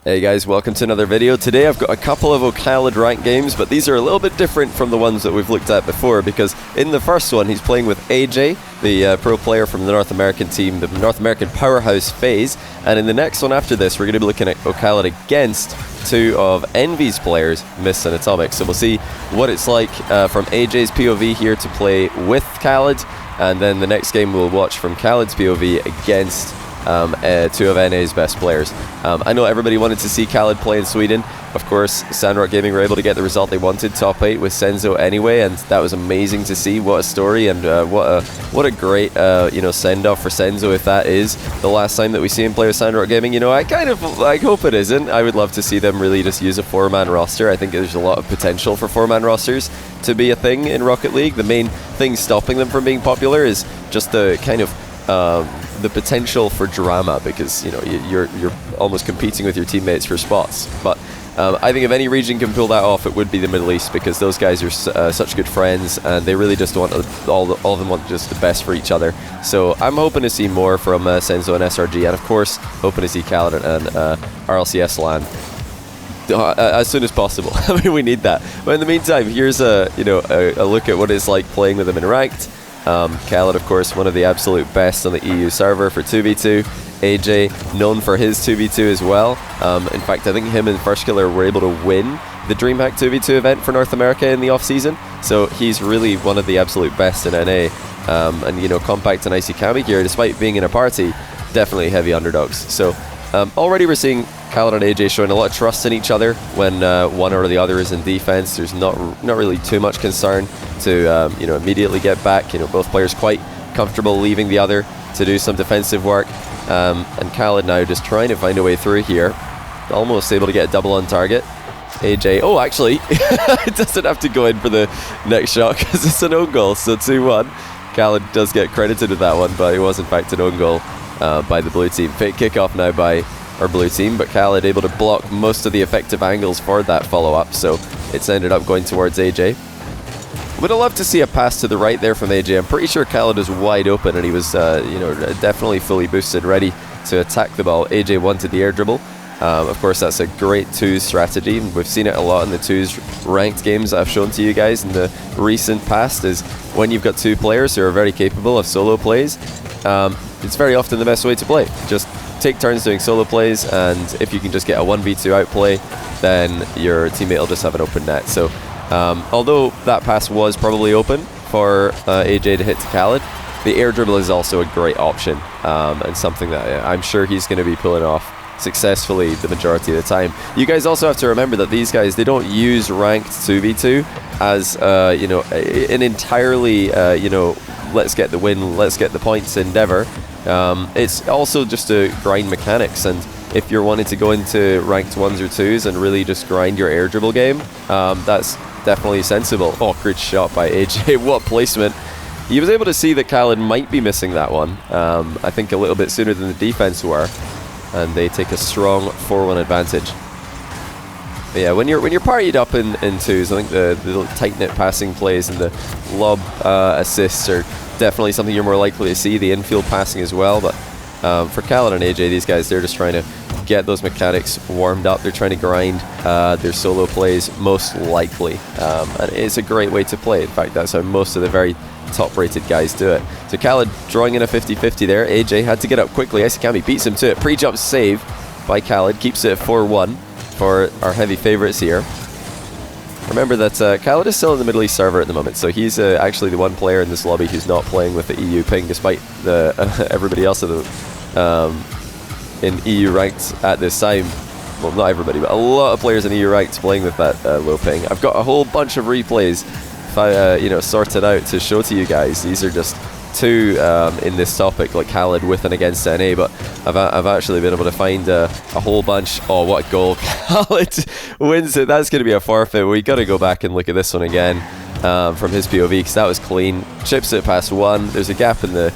Hey guys, welcome to another video. Today I've got a couple of oKhaliD ranked games, but these are a little bit different from the ones that we've looked at before, because in the first one he's playing with AJ, the pro player from the North American team, the North American powerhouse FaZe, and in the next one after this we're going to be looking at oKhaliD against two of Envy's players, Mist and Atomic. So we'll see what it's like from AJ's POV here to play with Khalid, and then the next game we'll watch from Khalid's POV against two of NA's best players. I know everybody wanted to see Khalid play in Sweden. Of course, Sandrock Gaming were able to get the result they wanted, top 8 with Senzo anyway, and that was amazing to see. What a story, and what a great send-off for Senzo if that is the last time that we see him play with Sandrock Gaming. You know, I hope it isn't. I would love to see them really just use a 4-man roster. I think there's a lot of potential for 4-man rosters to be a thing in Rocket League. The main thing stopping them from being popular is just the kind of the potential for drama, because you know you're almost competing with your teammates for spots. But I think if any region can pull that off, it would be the Middle East, because those guys are such good friends, and they really just want all of them want just the best for each other. So I'm hoping to see more from Senzo and SRG, and of course hoping to see Khalid and RLCS land as soon as possible. I mean, we need that. But in the meantime, here's a look at what it's like playing with them in ranked. Khalid, of course, one of the absolute best on the EU server for 2v2. AJ, known for his 2v2 as well. In fact, I think him and First Killer were able to win the DreamHack 2v2 event for North America in the off-season. So he's really one of the absolute best in NA. And, you know, Compact and Icy Kami here, despite being in a party, definitely heavy underdogs. So already we're seeing Khalid and AJ showing a lot of trust in each other when one or the other is in defense. There's not really too much concern to immediately get back. You know, both players quite comfortable leaving the other to do some defensive work. And Khalid now just trying to find a way through here, almost able to get a double on target. AJ, oh actually, it doesn't have to go in for the next shot because it's an own goal. So 2-1. Khalid does get credited with that one, but it was in fact an own goal by the blue team. Fake kickoff now by our blue team, but Khalid able to block most of the effective angles for that follow-up, so it's ended up going towards AJ. Would have loved to see a pass to the right there from AJ. I'm pretty sure Khalid was wide open, and he was definitely fully boosted, ready to attack the ball. AJ wanted the air dribble. Of course, that's a great 2s strategy. We've seen it a lot in the 2s ranked games that I've shown to you guys in the recent past, is when you've got two players who are very capable of solo plays, it's very often the best way to play. Just take turns doing solo plays, and if you can just get a 1v2 outplay, then your teammate will just have an open net. So although that pass was probably open for AJ to hit to Khalid, the air dribble is also a great option, and something that I'm sure he's going to be pulling off successfully the majority of the time. You guys also have to remember that these guys, they don't use ranked 2v2 as an entirely let's get the win, let's get the points endeavor. It's also just a grind mechanics, and if you're wanting to go into ranked 1s or 2s and really just grind your air dribble game, that's definitely sensible. Oh, great shot by AJ. What placement. He was able to see that Khalid might be missing that one, I think a little bit sooner than the defense were, and they take a strong 4-1 advantage. But yeah, when you're partied up in 2s, I think the tight-knit passing plays and the lob assists are definitely something you're more likely to see, the infield passing as well. But for Khalid and AJ, these guys, they're just trying to get those mechanics warmed up. They're trying to grind their solo plays, most likely. And it's a great way to play. In fact, that's how most of the very top-rated guys do it. So Khalid drawing in a 50-50 there. AJ had to get up quickly. Icy Kami beats him to it. Pre-jump save by Khalid, keeps it at 4-1 for our heavy favorites here. Remember that Khalid is still in the Middle East server at the moment, so he's actually the one player in this lobby who's not playing with the EU ping, despite the everybody else in EU ranked at this time. Well, not everybody, but a lot of players in EU ranked playing with that low ping. I've got a whole bunch of replays sorted out to show to you guys. These are just two in this topic, like Khalid with and against NA, but I've actually been able to find a whole bunch. Oh, what a goal. Khalid wins it. That's going to be a forfeit. We got to go back and look at this one again from his POV, because that was clean. Chips it past 1. There's a gap in the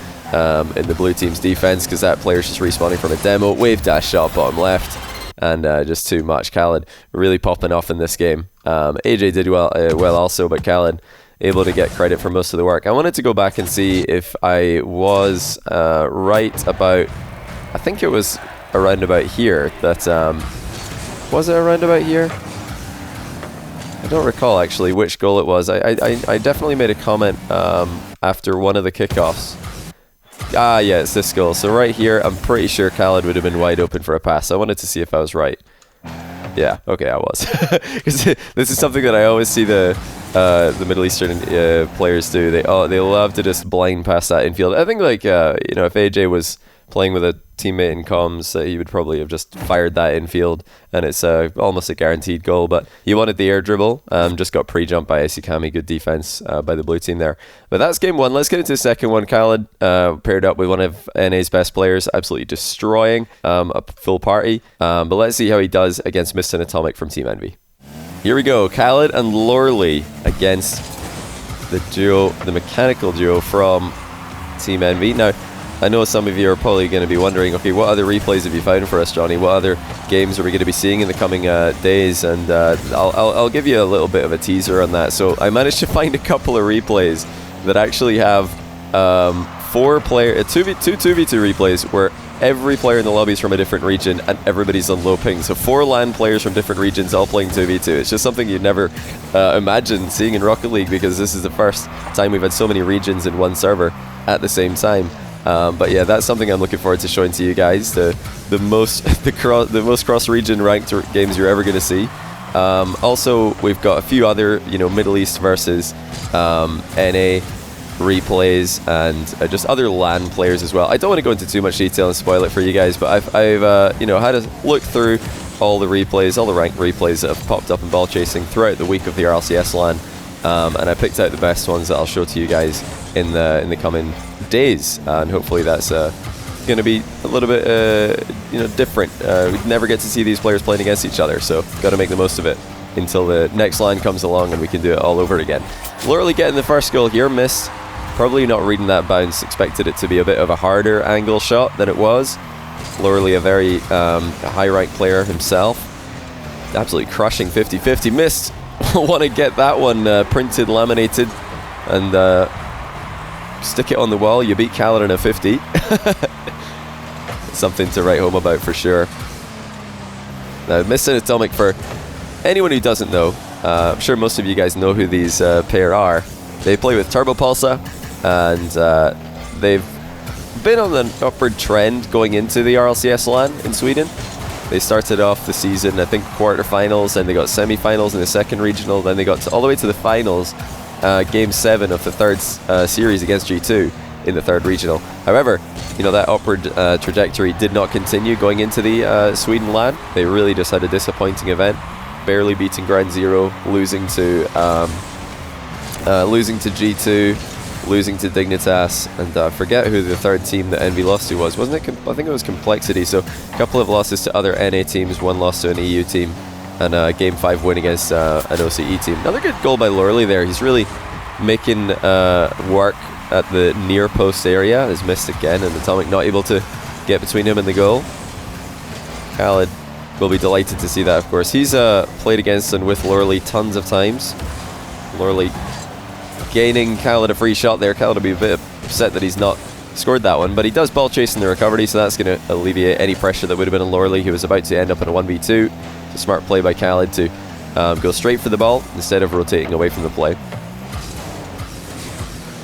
blue team's defense because that player's just respawning from a demo. Wave dash shot bottom left, and just too much. Khalid really popping off in this game. AJ did well also, but Khalid able to get credit for most of the work. I wanted to go back and see if I was right about, I think it was around about here that Was it around about here? I don't recall actually which goal it was. I definitely made a comment after one of the kickoffs. Ah, yeah, it's this goal. So right here, I'm pretty sure oKhaliD would have been wide open for a pass. I wanted to see if I was right. Yeah, okay, I was. This is something that I always see the Middle Eastern players do. They love to just blind pass that infield. I think like you know, if AJ was playing with a teammate in comms, he would probably have just fired that infield, and it's almost a guaranteed goal. But he wanted the air dribble, just got pre-jumped by oKhaliD. Good defense by the blue team there. But that's game one. Let's get into the second one. oKhaliD paired up with one of NA's best players, absolutely destroying a full party. But let's see how he does against Mist and Atomic from Team Envy. Here we go. oKhaliD and Lorley against the duo, the mechanical duo from Team Envy. Now, I know some of you are probably going to be wondering, okay, what other replays have you found for us, Johnny? What other games are we going to be seeing in the coming days? And I'll give you a little bit of a teaser on that. So I managed to find a couple of replays that actually have two 2v2 replays where every player in the lobby is from a different region and everybody's on low ping. So 4 LAN players from different regions all playing 2v2. It's just something you'd never imagine seeing in Rocket League, because this is the first time we've had so many regions in one server at the same time. But yeah, that's something I'm looking forward to showing to you guys. The most cross-region ranked games you're ever going to see. Also, we've got a few other, you know, Middle East versus NA replays and just other LAN players as well. I don't want to go into too much detail and spoil it for you guys, but I've you know, had a look through all the replays, all the ranked replays that have popped up in ball chasing throughout the week of the RLCS LAN, and I picked out the best ones that I'll show to you guys in the coming days, and hopefully that's going to be a little bit you know, different. We never get to see these players playing against each other, so got to make the most of it until the next line comes along and we can do it all over again. Lorley getting the first goal here, missed. Probably not reading that bounce, expected it to be a bit of a harder angle shot than it was. Lorley, a very high ranked player himself, absolutely crushing 50-50, missed. Want to get that one printed, laminated, and stick it on the wall. You beat oKhaliD in a 50. Something to write home about for sure. Now, Mist and Atomic, for anyone who doesn't know, I'm sure most of you guys know who these pair are. They play with Turbo Pulsar, and they've been on an upward trend going into the RLCS LAN in Sweden. They started off the season, I think, quarterfinals, then they got semi-finals in the second regional, then they got all the way to the finals, game 7 of the third series against G2 in the third regional. However, you know, that upward trajectory did not continue going into the Sweden LAN. They really just had a disappointing event, barely beating Ground Zero, losing to G2, losing to Dignitas, and I forget who the third team that Envy lost to was. Wasn't it? I think it was Complexity. So a couple of losses to other NA teams, one loss to an EU team, and a Game 5 win against an OCE team. Another good goal by Lorley there. He's really making work at the near post area. Has missed again, and Atomic not able to get between him and the goal. oKhaliD will be delighted to see that, of course. He's played against and with Lorley tons of times. Lorley gaining oKhaliD a free shot there. oKhaliD will be a bit upset that he's not scored that one, but he does ball chase in the recovery, so that's going to alleviate any pressure that would have been on Lorley, who was about to end up in a 1v2. It's a smart play by oKhaliD to go straight for the ball instead of rotating away from the play.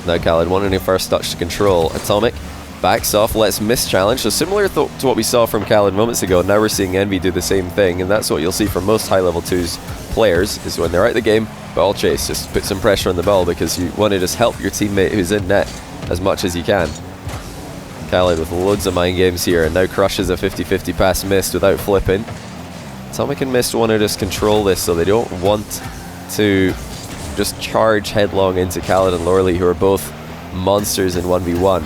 Now oKhaliD wanting a first touch to control. Atomic backs off, lets Mist challenge. So similar to what we saw from oKhaliD moments ago, now we're seeing Envy do the same thing, and that's what you'll see from most high level 2s players, is when they're out the game, ball chase, just put some pressure on the ball because you want to just help your teammate who's in net as much as you can. oKhaliD with loads of mind games here, and now crushes a 50-50 pass Mist without flipping. Atomic and Mist want to just control this, so they don't want to just charge headlong into oKhaliD and Lorley, who are both monsters in 1v1.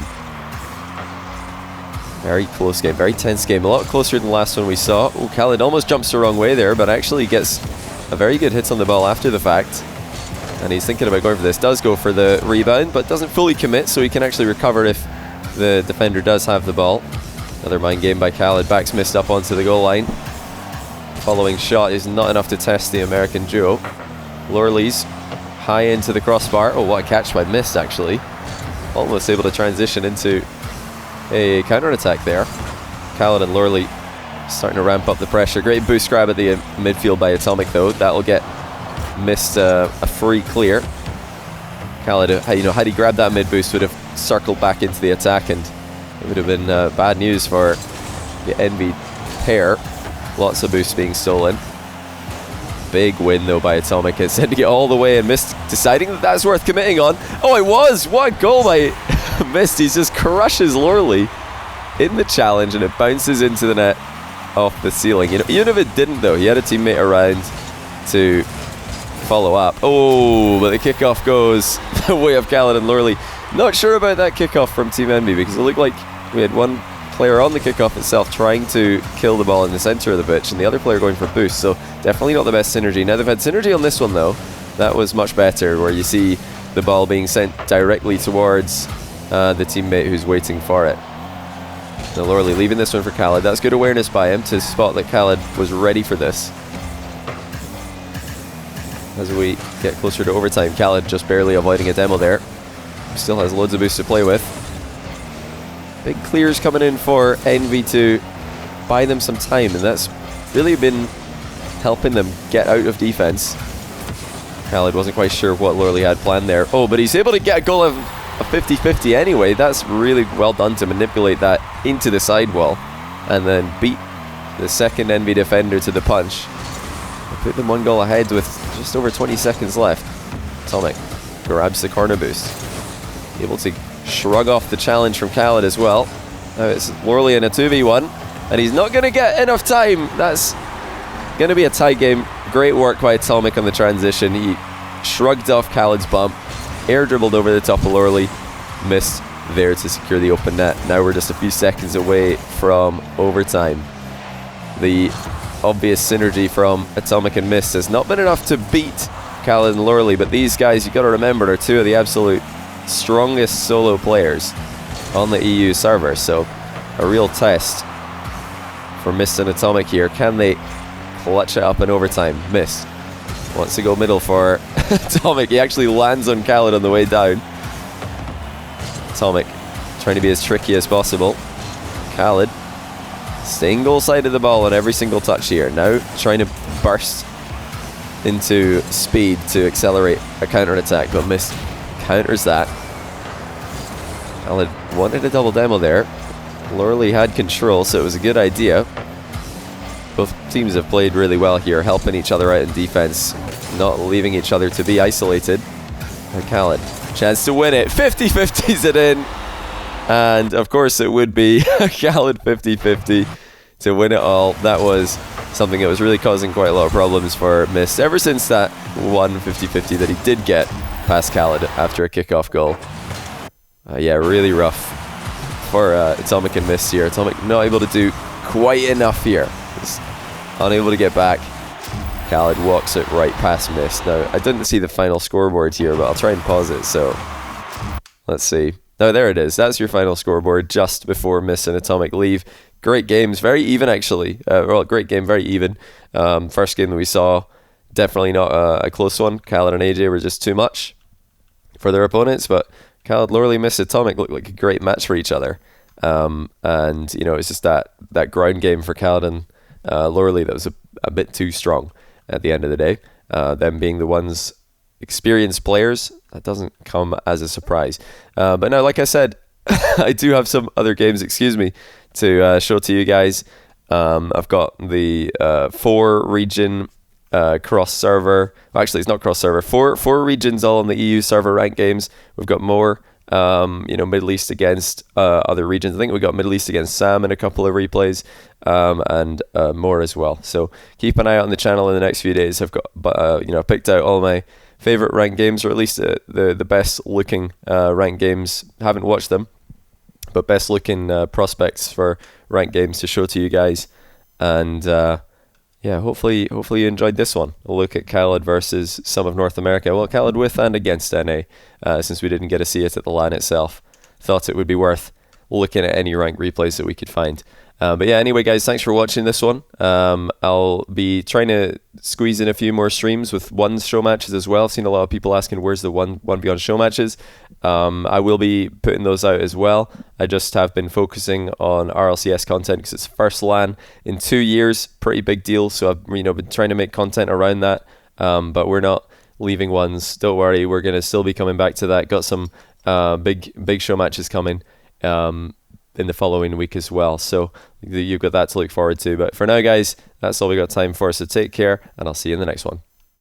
Very close game, very tense game, a lot closer than the last one we saw. oKhaliD almost jumps the wrong way there, but actually gets a very good hit on the ball after the fact. And he's thinking about going for this. Does go for the rebound, but doesn't fully commit, so he can actually recover if the defender does have the ball. Another mind game by oKhaliD, backs Mist up onto the goal line. Following shot is not enough to test the American duo. Lorley's high into the crossbar. Oh, what a catch by Mist, actually. Almost able to transition into a counter-attack there. oKhaliD and Lorley Starting to ramp up the pressure. Great boost grab at the midfield by Atomic though. That'll get missed a free clear. oKhaliD, had he grabbed that mid boost, would have circled back into the attack, and it would have been bad news for the Envy pair. Lots of boosts being stolen. Big win though by Atomic. It's sending it all the way, and Mist deciding that that's worth committing on. Oh, it was! What a goal by Mist. He just crushes Lorley in the challenge, and it bounces into the net off the ceiling. Even if it didn't though, he had a teammate around to follow up. Oh, but the kickoff goes the way of oKhaliD and Lorley. Not sure about that kickoff from Team Envy, because it looked like we had one player on the kickoff itself trying to kill the ball in the center of the pitch, and the other player going for boost. So definitely not the best synergy. Now they've had synergy on this one though. That was much better, where you see the ball being sent directly towards the teammate who's waiting for it. Now Lorley leaving this one for oKhaliD. That's good awareness by him to spot that oKhaliD was ready for this. As we get closer to overtime, oKhaliD just barely avoiding a demo there. Still has loads of boosts to play with. Big clears coming in for Envy to buy them some time, and that's really been helping them get out of defense. oKhaliD wasn't quite sure what Lorley had planned there. Oh, but he's able to get a goal of a 50-50 anyway. That's really well done to manipulate that into the sidewall and then beat the second Envy defender to the punch. Put them one goal ahead with just over 20 seconds left. Atomic grabs the corner boost. Able to shrug off the challenge from oKhaliD as well. Now it's Lorley in a 2v1, and he's not going to get enough time. That's going to be a tight game. Great work by Atomic on the transition. He shrugged off oKhaliD's bump, air dribbled over the top of Lorley, missed there to secure the open net. Now we're just a few seconds away from overtime. The obvious synergy from Atomic and Mist has not been enough to beat oKhaliD and Lorley, but these guys, you got to remember, are two of the absolute strongest solo players on the EU server, so a real test for Mist and Atomic here. Can they clutch it up in overtime? Mist wants to go middle for Atomic. He actually lands on oKhaliD on the way down. Atomic trying to be as tricky as possible. oKhaliD staying goal side of the ball on every single touch here. Now trying to burst into speed to accelerate a counter attack, but Mist counters that. oKhaliD wanted a double demo there. Lorley had control, so it was a good idea. Both teams have played really well here, helping each other out in defense, not leaving each other to be isolated. oKhaliD, chance to win it. 50-50's it in. And of course it would be oKhaliD 50-50 to win it all. That was something that was really causing quite a lot of problems for Mist ever since that one 50-50 that he did get past oKhaliD after a kickoff goal. Yeah, really rough for Atomic and Mist here. Atomic not able to do quite enough here. Just unable to get back. oKhaliD walks it right past Mist. Now, I didn't see the final scoreboard here, but I'll try and pause it. So, let's see. No, there it is. That's your final scoreboard just before Mist and Atomic leave. Great games, very even actually. Well, great game, very even. First game that we saw, definitely not a close one. oKhaliD and AJ were just too much for their opponents, but oKhaliD, Lorley, Mist, Atomic looked like a great match for each other. And, it's just that ground game for oKhaliD and Lorley that was a bit too strong at the end of the day. Them being the ones experienced players, that doesn't come as a surprise. But now, like I said, I do have some other games, to show to you guys. I've got the 4-region cross server. Well, actually, it's not cross server. Four regions all on the EU server ranked games. We've got more, Middle East against other regions. I think we got Middle East against Sam in a couple of replays, and more as well. So keep an eye out on the channel in the next few days. I've got, picked out all my favorite ranked games, or at least the best looking ranked games. Haven't watched them, but best looking prospects for ranked games to show to you guys. And yeah, hopefully you enjoyed this one. A look at oKhaliD versus some of North America. Well, oKhaliD with and against NA, since we didn't get to see it at the LAN itself. Thought it would be worth looking at any ranked replays that we could find. But yeah, anyway, guys, thanks for watching this one. I'll be trying to squeeze in a few more streams with ones show matches as well. I've seen a lot of people asking where's the 1v1 show matches. I will be putting those out as well. I just have been focusing on RLCS content because it's first LAN in 2 years, pretty big deal. So I've been trying to make content around that, but we're not leaving ones. Don't worry, we're gonna still be coming back to that. Got some big show matches coming in the following week as well, so you've got that to look forward to. But for now, guys, that's all we got time for, so take care and I'll see you in the next one.